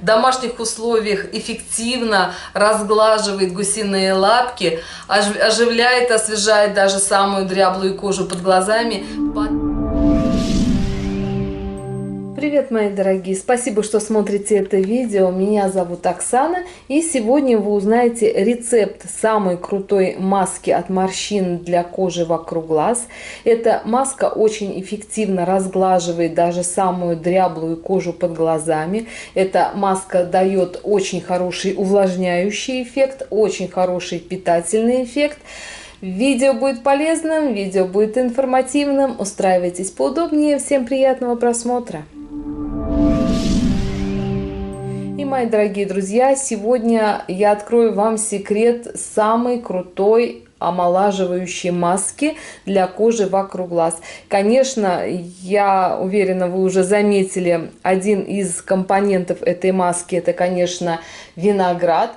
домашних условиях эффективно разглаживает гусиные лапки, оживляет, освежает даже самую дряблую кожу под глазами. Привет, мои дорогие! Спасибо, что смотрите это видео. Меня зовут Оксана, и сегодня вы узнаете рецепт самой крутой маски от морщин для кожи вокруг глаз. Эта маска очень эффективно разглаживает даже самую дряблую кожу под глазами. Эта маска дает очень хороший увлажняющий эффект, очень хороший питательный эффект. Видео будет полезным, видео будет информативным. Устраивайтесь поудобнее. Всем приятного просмотра! И, мои дорогие друзья, сегодня я открою вам секрет самой крутой омолаживающей маски для кожи вокруг глаз. Конечно, я уверена, вы уже заметили, один из компонентов этой маски — это, конечно, виноград.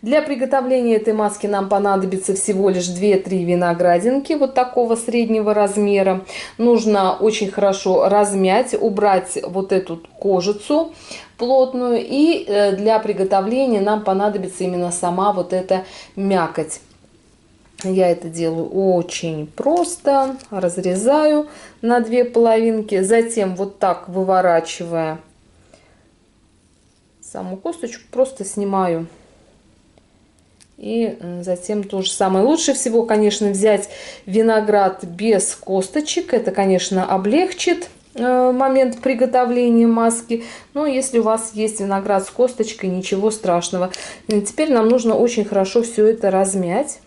Для приготовления этой маски нам понадобится всего лишь 2-3 виноградинки вот такого среднего размера. Нужно очень хорошо размять, убрать вот эту кожицу плотную. И для приготовления нам понадобится именно сама вот эта мякоть. Я это делаю очень просто. Разрезаю на 2 половинки. Затем вот так, выворачивая саму косточку, просто снимаю. И затем то же самое. Лучше всего, конечно, взять виноград без косточек. Это, конечно, облегчит момент приготовления маски. Но если у вас есть виноград с косточкой, ничего страшного. Теперь нам нужно очень хорошо все это размять.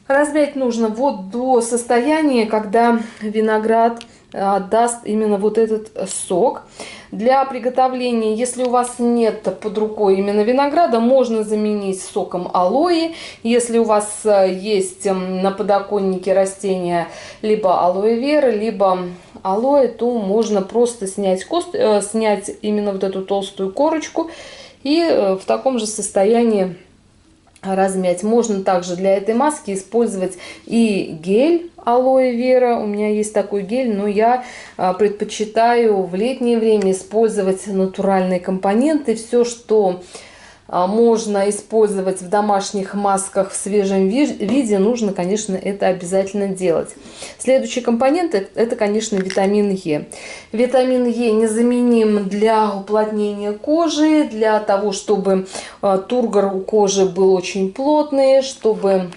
Размять нужно вот до состояния, когда виноград даст именно вот этот сок. Для приготовления, если у вас нет под рукой именно винограда, можно заменить соком алоэ. Если у вас есть на подоконнике растения либо алоэ вера, либо алоэ, то можно просто снять именно вот эту толстую корочку и в таком же состоянии размять. Можно также для этой маски использовать и гель алоэ вера. У меня есть такой гель, но я предпочитаю в летнее время использовать натуральные компоненты. Все, что можно использовать в домашних масках в свежем виде, нужно, конечно, это обязательно делать. Следующий компонент — это, конечно, витамин Е. Витамин Е незаменим для уплотнения кожи, для того, чтобы тургор у кожи был очень плотный, чтобы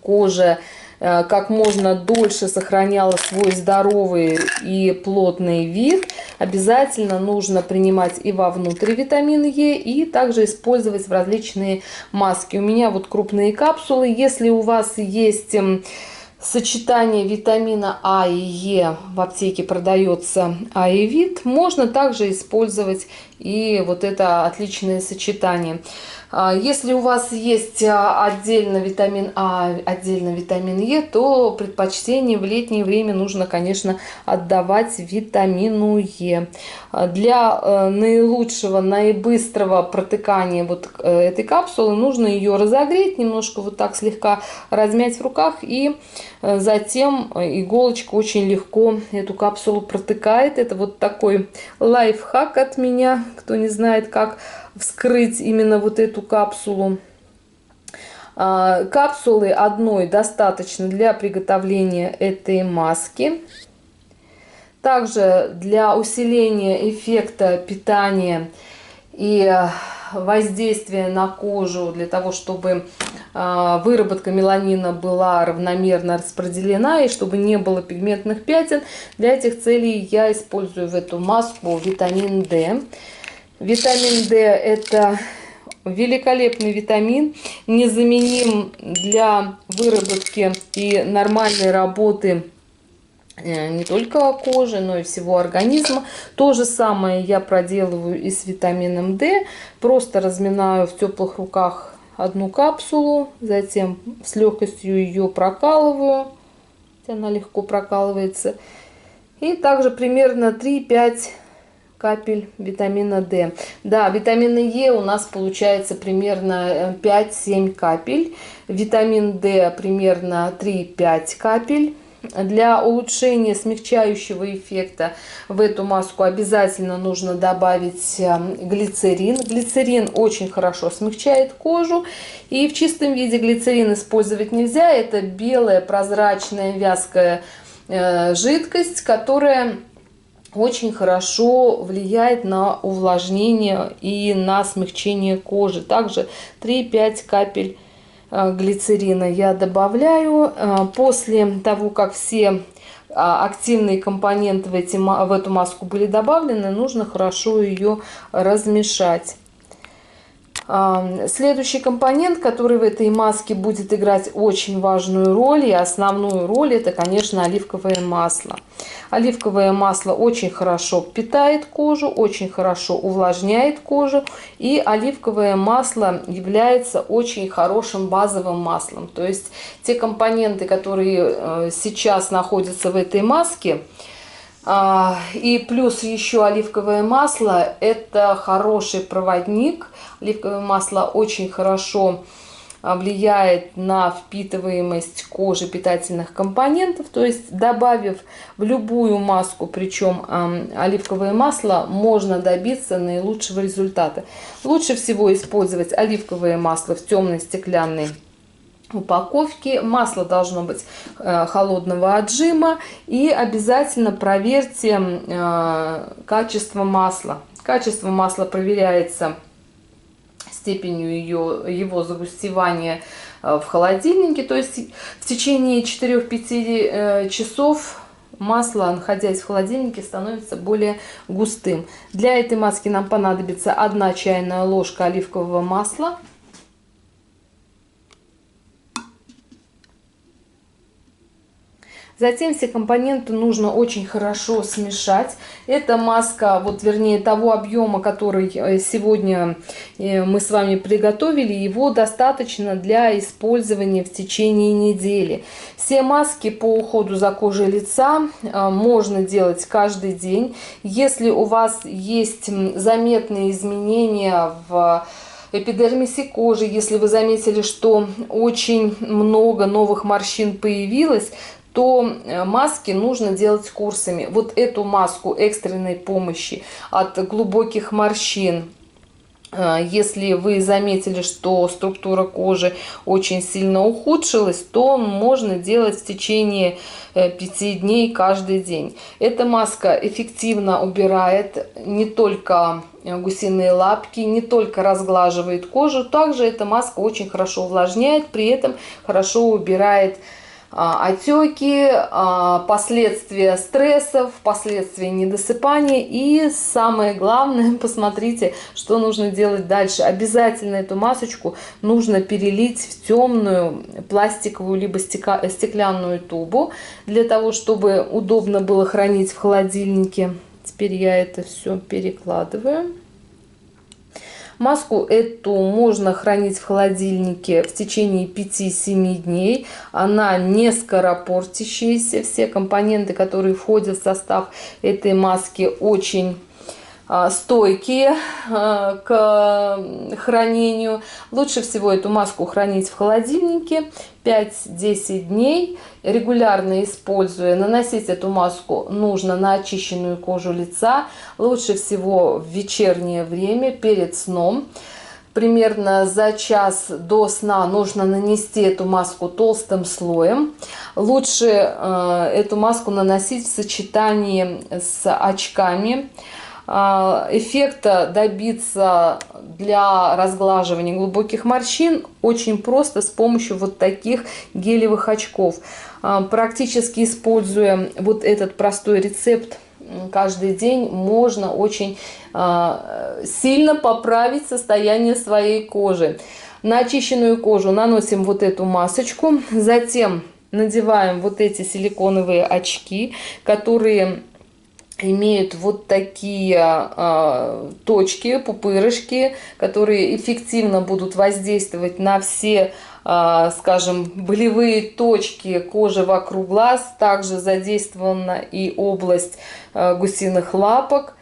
кожа как можно дольше сохраняла свой здоровый и плотный вид. Обязательно нужно принимать и вовнутрь витамин Е, и также использовать в различные маски. У меня вот крупные капсулы. Если у вас есть сочетание витамина А и Е, в аптеке продается Аевит, можно также использовать и вот это отличное сочетание. Если у вас есть отдельно витамин А, отдельно витамин Е, то предпочтение в летнее время нужно, конечно, отдавать витамину Е. Для наилучшего, наибыстрого протыкания вот этой капсулы нужно ее разогреть, немножко вот так слегка размять в руках, и затем иголочка очень легко эту капсулу протыкает. Это вот такой лайфхак от меня, кто не знает, как вскрыть именно вот эту капсулу. Капсулы одной достаточно для приготовления этой маски. Также для усиления эффекта питания и воздействия на кожу, для того, чтобы выработка меланина была равномерно распределена и чтобы не было пигментных пятен, для этих целей я использую в эту маску витамин D. Витамин D — это великолепный витамин, незаменим для выработки и нормальной работы не только кожи, но и всего организма. То же самое я проделываю и с витамином D. Просто разминаю в теплых руках одну капсулу, затем с легкостью ее прокалываю, она легко прокалывается, и также примерно 3-5 капель витамина D. Да, витамина Е у нас получается примерно 5-7 капель. Витамин D примерно 3-5 капель. Для улучшения смягчающего эффекта в эту маску обязательно нужно добавить глицерин. Глицерин очень хорошо смягчает кожу. И в чистом виде глицерин использовать нельзя. Это белая, прозрачная, вязкая жидкость, которая очень хорошо влияет на увлажнение и на смягчение кожи. Также 3-5 капель глицерина я добавляю. После того, как все активные компоненты в эту маску были добавлены, нужно хорошо ее размешать. Следующий компонент, который в этой маске будет играть очень важную роль и основную роль, это, конечно, оливковое масло. Оливковое масло очень хорошо питает кожу, очень хорошо увлажняет кожу, и оливковое масло является очень хорошим базовым маслом. То есть те компоненты, которые сейчас находятся в этой маске, и плюс еще оливковое масло, это хороший проводник. Оливковое масло очень хорошо влияет на впитываемость кожи питательных компонентов. То есть, добавив в любую маску, причем оливковое масло, можно добиться наилучшего результата. Лучше всего использовать оливковое масло в темной стеклянной упаковки. Масло должно быть холодного отжима, и обязательно проверьте качество масла. Качество масла проверяется степенью его загустевания в холодильнике, то есть в течение 4-5 часов масло, находясь в холодильнике, становится более густым. Для этой маски нам понадобится 1 чайная ложка оливкового масла. Затем все компоненты нужно очень хорошо смешать. Эта маска, вернее, того объема, который сегодня мы с вами приготовили, его достаточно для использования в течение недели. Все маски по уходу за кожей лица можно делать каждый день. Если у вас есть заметные изменения в эпидермисе кожи, если вы заметили, что очень много новых морщин появилось, то маски нужно делать курсами. Вот эту маску экстренной помощи от глубоких морщин, если вы заметили, что структура кожи очень сильно ухудшилась, то можно делать в течение 5 дней каждый день. Эта маска эффективно убирает не только гусиные лапки, не только разглаживает кожу, также эта маска очень хорошо увлажняет, при этом хорошо убирает отеки, последствия стрессов, последствия недосыпания. И самое главное, посмотрите, что нужно делать дальше. Обязательно эту масочку нужно перелить в темную пластиковую либо стеклянную тубу, для того, чтобы удобно было хранить в холодильнике. Теперь я это все перекладываю. Маску эту можно хранить в холодильнике в течение 5-7 дней. Она не скоропортящаяся. Все компоненты, которые входят в состав этой маски, очень стойкие к хранению. Лучше всего эту маску хранить в холодильнике 5-10 дней, регулярно используя. Наносить эту маску нужно на очищенную кожу лица, лучше всего в вечернее время, перед сном. Примерно за час до сна нужно нанести эту маску толстым слоем. Лучше эту маску наносить в сочетании с очками. Эффекта добиться для разглаживания глубоких морщин очень просто с помощью вот таких гелевых очков. Практически используя вот этот простой рецепт каждый день, можно очень сильно поправить состояние своей кожи. На очищенную кожу наносим вот эту масочку, затем надеваем вот эти силиконовые очки, которые имеют вот такие точки, пупырышки, которые эффективно будут воздействовать на все, скажем, болевые точки кожи вокруг глаз. Также задействована и область гусиных лапок.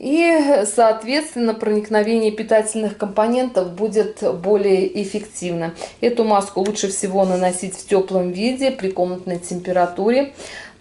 И, соответственно, проникновение питательных компонентов будет более эффективно. Эту маску лучше всего наносить в теплом виде при комнатной температуре.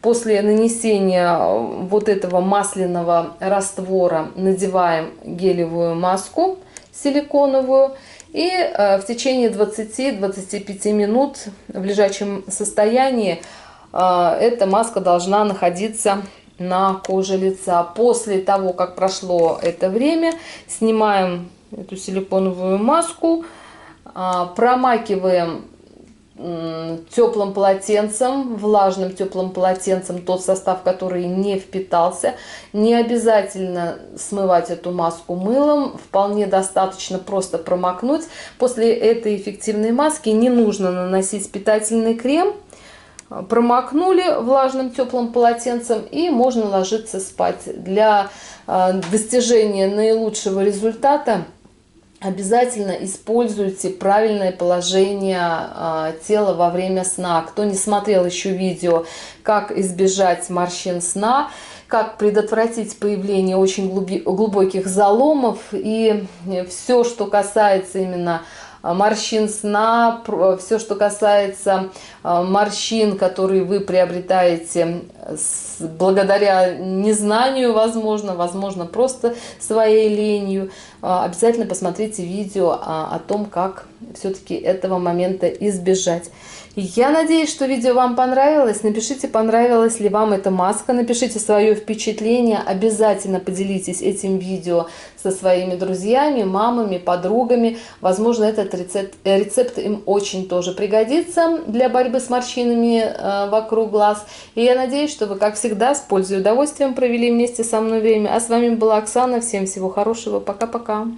После нанесения вот этого масляного раствора надеваем гелевую маску силиконовую. И в течение 20-25 минут в лежачем состоянии эта маска должна находиться на коже лица. После того, как прошло это время, снимаем эту силиконовую маску, промакиваем теплым полотенцем, влажным теплым полотенцем тот состав, который не впитался. Не обязательно смывать эту маску мылом, вполне достаточно просто промокнуть. После этой эффективной маски не нужно наносить питательный крем. Промокнули влажным теплым полотенцем и можно ложиться спать. Для достижения наилучшего результата обязательно используйте правильное положение тела во время сна. Кто не смотрел еще видео, как избежать морщин сна, как предотвратить появление очень глубоких заломов, и все, что касается именно морщин сна, все, что касается морщин, которые вы приобретаете благодаря незнанию, возможно, просто своей ленью. Обязательно посмотрите видео о том, как все-таки этого момента избежать. Я надеюсь, что видео вам понравилось. Напишите, понравилась ли вам эта маска. Напишите свое впечатление. Обязательно поделитесь этим видео со своими друзьями, мамами, подругами. Возможно, этот рецепт им очень тоже пригодится для борьбы с морщинами вокруг глаз. И я надеюсь, что вы, как всегда, с пользой и удовольствием провели вместе со мной время. А с вами была Оксана. Всем всего хорошего. Пока-пока.